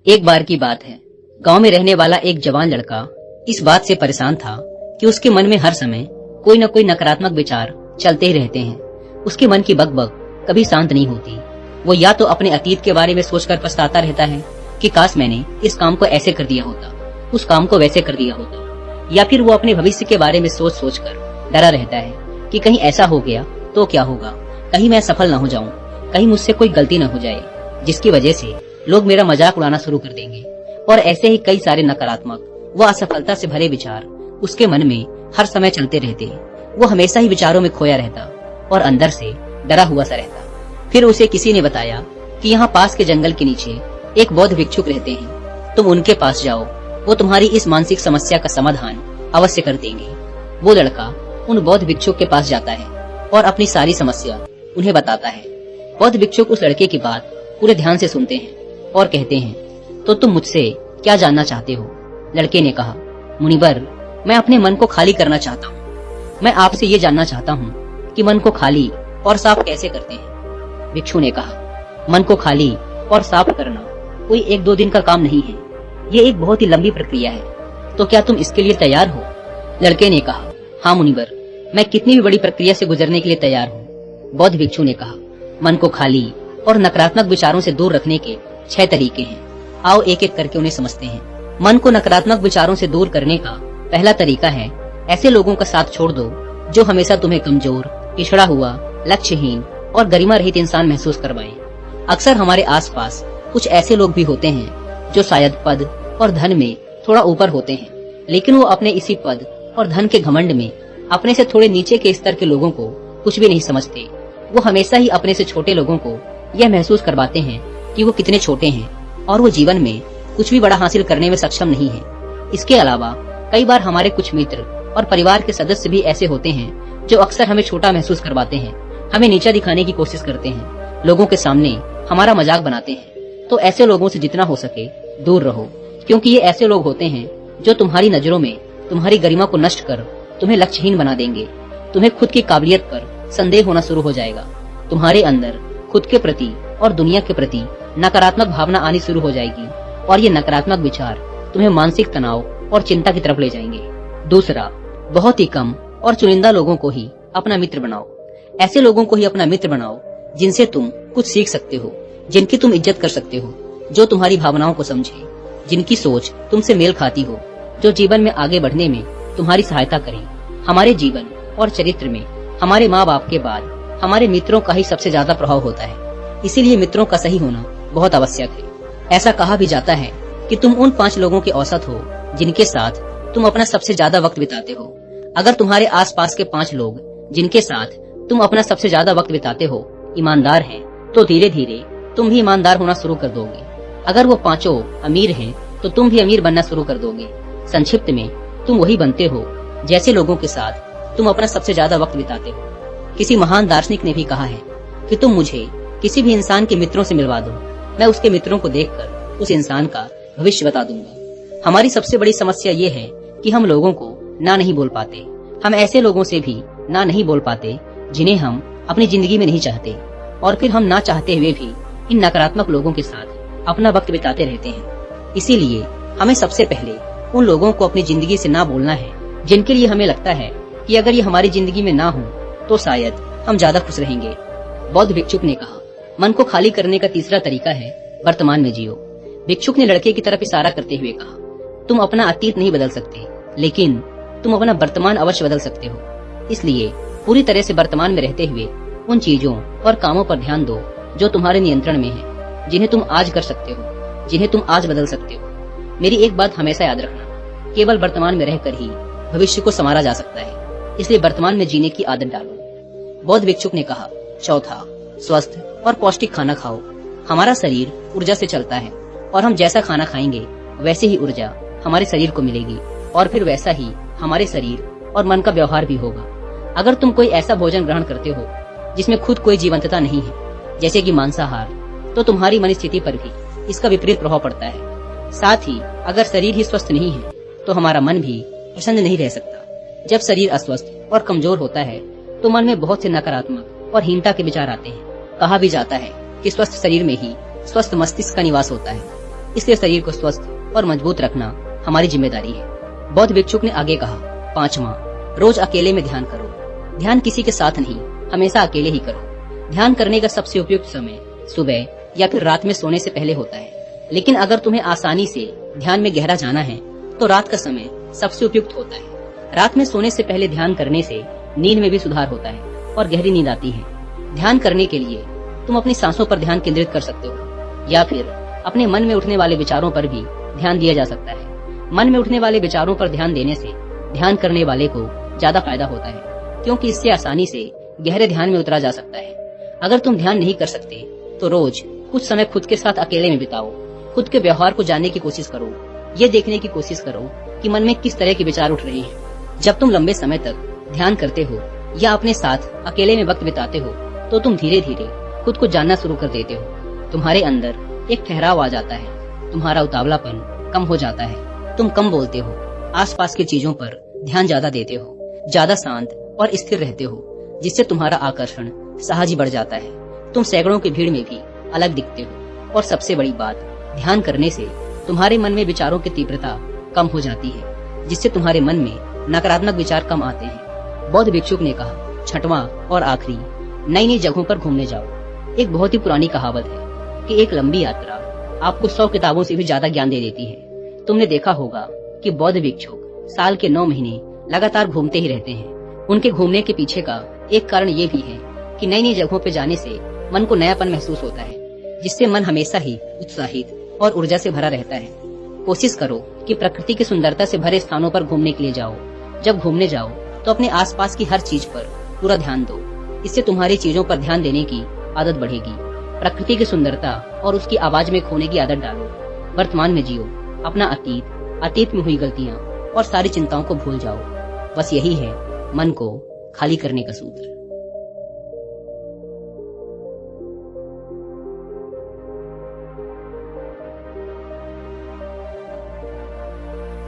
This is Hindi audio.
एक बार की बात है, गांव में रहने वाला एक जवान लड़का इस बात से परेशान था कि उसके मन में हर समय कोई न कोई नकारात्मक विचार चलते ही रहते हैं। उसके मन की बकबक कभी शांत नहीं होती। वो या तो अपने अतीत के बारे में सोचकर पछताता रहता है कि काश मैंने इस काम को ऐसे कर दिया होता, उस काम को वैसे कर दिया होता, या फिर वो अपने भविष्य के बारे में सोच कर डरा रहता है कि कहीं ऐसा हो गया तो क्या होगा, कहीं मैं सफल न हो जाऊं, कहीं मुझसे कोई गलती न हो जाए जिसकी वजह से लोग मेरा मजाक उड़ाना शुरू कर देंगे। और ऐसे ही कई सारे नकारात्मक व असफलता से भरे विचार उसके मन में हर समय चलते रहते। वो हमेशा ही विचारों में खोया रहता और अंदर से डरा हुआ सा रहता। फिर उसे किसी ने बताया कि यहाँ पास के जंगल के नीचे एक बौद्ध भिक्षुक रहते हैं, तुम उनके पास जाओ, वो तुम्हारी इस मानसिक समस्या का समाधान अवश्य कर देंगे। वो लड़का उन बौद्ध भिक्षुक के पास जाता है और अपनी सारी समस्या उन्हें बताता है। बौद्ध भिक्षुक उस लड़के की बात पूरे ध्यान से सुनते हैं और कहते हैं, तो तुम मुझसे क्या जानना चाहते हो? लड़के ने कहा, मुनिवर, मैं अपने मन को खाली करना चाहता हूँ। मैं आपसे ये जानना चाहता हूँ कि मन को खाली और साफ कैसे करते हैं? भिक्षु ने कहा, मन को खाली और साफ करना कोई 1-2 दिन का काम नहीं है, ये एक बहुत ही लंबी प्रक्रिया है। तो क्या तुम इसके लिए तैयार हो? लड़के ने कहा, हाँ मुनिवर, मैं कितनी भी बड़ी प्रक्रिया से गुजरने के लिए तैयार हूँ। बौद्ध भिक्षु ने कहा, मन को खाली और नकारात्मक विचारों से दूर रखने के 6 तरीके हैं। आओ एक एक करके उन्हें समझते हैं। मन को नकारात्मक विचारों से दूर करने का पहला तरीका है, ऐसे लोगों का साथ छोड़ दो जो हमेशा तुम्हें कमजोर, पिछड़ा हुआ, लक्ष्यहीन और गरिमा रहित इंसान महसूस करवाएं। अक्सर हमारे आसपास कुछ ऐसे लोग भी होते हैं जो शायद पद और धन में थोड़ा ऊपर होते हैं, लेकिन वो अपने इसी पद और धन के घमंड में अपने से थोड़े नीचे के स्तर के लोगों को कुछ भी नहीं समझते। वो हमेशा ही अपने से छोटे लोगों को यह महसूस करवाते हैं कि वो कितने छोटे हैं और वो जीवन में कुछ भी बड़ा हासिल करने में सक्षम नहीं है। इसके अलावा कई बार हमारे कुछ मित्र और परिवार के सदस्य भी ऐसे होते हैं जो अक्सर हमें छोटा महसूस करवाते हैं, हमें नीचा दिखाने की कोशिश करते हैं, लोगों के सामने हमारा मजाक बनाते हैं। तो ऐसे लोगों से जितना हो सके दूर रहो, क्योंकि ये ऐसे लोग होते हैं जो तुम्हारी नजरों में तुम्हारी गरिमा को नष्ट कर तुम्हें लक्ष्यहीन बना देंगे। तुम्हें खुद की काबिलियत पर संदेह होना शुरू हो जाएगा। तुम्हारे अंदर खुद के प्रति और दुनिया के प्रति नकारात्मक भावना आनी शुरू हो जाएगी और ये नकारात्मक विचार तुम्हें मानसिक तनाव और चिंता की तरफ ले जाएंगे। दूसरा, बहुत ही कम और चुनिंदा लोगों को ही अपना मित्र बनाओ। ऐसे लोगों को ही अपना मित्र बनाओ जिनसे तुम कुछ सीख सकते हो, जिनकी तुम इज्जत कर सकते हो, जो तुम्हारी भावनाओं को समझे, जिनकी सोच तुमसे मेल खाती हो, जो जीवन में आगे बढ़ने में तुम्हारी सहायता करें। हमारे जीवन और चरित्र में हमारे माँ बाप के बाद हमारे मित्रों का ही सबसे ज्यादा प्रभाव होता है, इसीलिए मित्रों का सही होना बहुत आवश्यक है। ऐसा कहा भी जाता है कि तुम उन 5 लोगों के औसत हो जिनके साथ तुम अपना सबसे ज्यादा वक्त बिताते हो। अगर तुम्हारे आसपास के 5 लोग जिनके साथ तुम अपना सबसे ज्यादा वक्त बिताते हो ईमानदार हैं, तो धीरे धीरे तुम भी ईमानदार होना शुरू कर दोगे। अगर वो 5 अमीर हैं, तो तुम भी अमीर बनना शुरू कर दोगे। संक्षिप्त में तुम वही बनते हो जैसे लोगों के साथ तुम अपना सबसे ज्यादा वक्त बिताते हो। किसी महान दार्शनिक ने भी कहा है कि तुम मुझे किसी भी इंसान के मित्रों से मिलवा दो, मैं उसके मित्रों को देखकर उस इंसान का भविष्य बता दूंगा। हमारी सबसे बड़ी समस्या ये है कि हम लोगों को ना नहीं बोल पाते। हम ऐसे लोगों से भी ना नहीं बोल पाते जिन्हें हम अपनी जिंदगी में नहीं चाहते, और फिर हम ना चाहते हुए भी इन नकारात्मक लोगों के साथ अपना वक्त बिताते रहते हैं। इसीलिए हमें सबसे पहले उन लोगों को अपनी जिंदगी से ना बोलना है जिनके लिए हमें लगता है कि अगर ये हमारी जिंदगी में ना हो तो शायद हम ज्यादा खुश रहेंगे। बौद्ध भिक्षुक ने कहा, मन को खाली करने का तीसरा तरीका है वर्तमान में जियो। भिक्षुक ने लड़के की तरफ इशारा करते हुए कहा, तुम अपना अतीत नहीं बदल सकते, लेकिन तुम अपना वर्तमान अवश्य बदल सकते हो। इसलिए पूरी तरह से वर्तमान में रहते हुए उन चीजों और कामों पर ध्यान दो जो तुम्हारे नियंत्रण में है, जिन्हें तुम आज कर सकते हो, जिन्हें तुम आज बदल सकते हो। मेरी एक बात हमेशा याद रखना, केवल वर्तमान में रहकर ही भविष्य को संवारा जा सकता है, इसलिए वर्तमान में जीने की आदत डालो। बौद्ध भिक्षुक ने कहा, चौथा, स्वस्थ और पौष्टिक खाना खाओ। हमारा शरीर ऊर्जा से चलता है और हम जैसा खाना खाएंगे वैसे ही ऊर्जा हमारे शरीर को मिलेगी, और फिर वैसा ही हमारे शरीर और मन का व्यवहार भी होगा। अगर तुम कोई ऐसा भोजन ग्रहण करते हो जिसमें खुद कोई जीवंतता नहीं है, जैसे कि मांसाहार, तो तुम्हारी मन स्थिति पर भी इसका विपरीत प्रभाव पड़ता है। साथ ही अगर शरीर ही स्वस्थ नहीं है तो हमारा मन भी प्रसन्न नहीं रह सकता। जब शरीर अस्वस्थ और कमजोर होता है तो मन में बहुत से नकारात्मक और हीनता के विचार आते हैं। कहा भी जाता है कि स्वस्थ शरीर में ही स्वस्थ मस्तिष्क का निवास होता है। इसलिए शरीर को स्वस्थ और मजबूत रखना हमारी जिम्मेदारी है। बौद्ध भिक्षुक ने आगे कहा, 5वां, रोज अकेले में ध्यान करो। ध्यान किसी के साथ नहीं, हमेशा अकेले ही करो। ध्यान करने का सबसे उपयुक्त समय सुबह या फिर रात में सोने से पहले होता है, लेकिन अगर तुम्हें आसानी से ध्यान में गहरा जाना है तो रात का समय सबसे उपयुक्त होता है। रात में सोने से पहले ध्यान करने से नींद में भी सुधार होता है और गहरी नींद आती है। ध्यान करने के लिए तुम अपनी सांसों पर ध्यान केंद्रित कर सकते हो या फिर अपने मन में उठने वाले विचारों पर भी ध्यान दिया जा सकता है। मन में उठने वाले विचारों पर ध्यान देने से ध्यान करने वाले को ज्यादा फायदा होता है, क्योंकि इससे आसानी से गहरे ध्यान में उतरा जा सकता है। अगर तुम ध्यान नहीं कर सकते तो रोज कुछ समय खुद के साथ अकेले में बिताओ। खुद के व्यवहार को जानने की कोशिश करो। ये देखने की कोशिश करो कि मन में किस तरह के विचार उठ रहे हैं। जब तुम लंबे समय तक ध्यान करते हो या अपने साथ अकेले में वक्त बिताते हो तो तुम धीरे धीरे खुद को जानना शुरू कर देते हो। तुम्हारे अंदर एक ठहराव आ जाता है, तुम्हारा उतावलापन कम हो जाता है, तुम कम बोलते हो, आसपास की चीजों पर ध्यान ज्यादा देते हो, ज्यादा शांत और स्थिर रहते हो, जिससे तुम्हारा आकर्षण सहज ही बढ़ जाता है। तुम सैकड़ों की भीड़ में भी अलग दिखते हो और सबसे बड़ी बात, ध्यान करने से तुम्हारे मन में विचारों की तीव्रता कम हो जाती है, जिससे तुम्हारे मन में नकारात्मक विचार कम आते हैं। बौद्ध भिक्षुक ने कहा, 6वां और आखिरी, नई नई जगहों पर घूमने जाओ। एक बहुत ही पुरानी कहावत है कि एक लंबी यात्रा आपको 100 किताबों से भी ज्यादा ज्ञान दे देती है। तुमने देखा होगा कि बौद्ध भिक्षुक साल के 9 महीने लगातार घूमते ही रहते हैं। उनके घूमने के पीछे का एक कारण ये भी है कि नई नई जगहों पर जाने से मन को नयापन महसूस होता है, जिससे मन हमेशा ही उत्साहित और ऊर्जा से भरा रहता है। कोशिश करो कि प्रकृति की सुंदरता से भरे स्थानों पर घूमने के लिए जाओ। जब घूमने जाओ तो अपने आसपास की हर चीज पर पूरा ध्यान दो। इससे तुम्हारी चीजों पर ध्यान देने की आदत बढ़ेगी। प्रकृति की सुंदरता और उसकी आवाज में खोने की आदत डालो। वर्तमान में जियो, अपना अतीत में हुई गलतियाँ और सारी चिंताओं को भूल जाओ। बस यही है मन को खाली करने का सूत्र।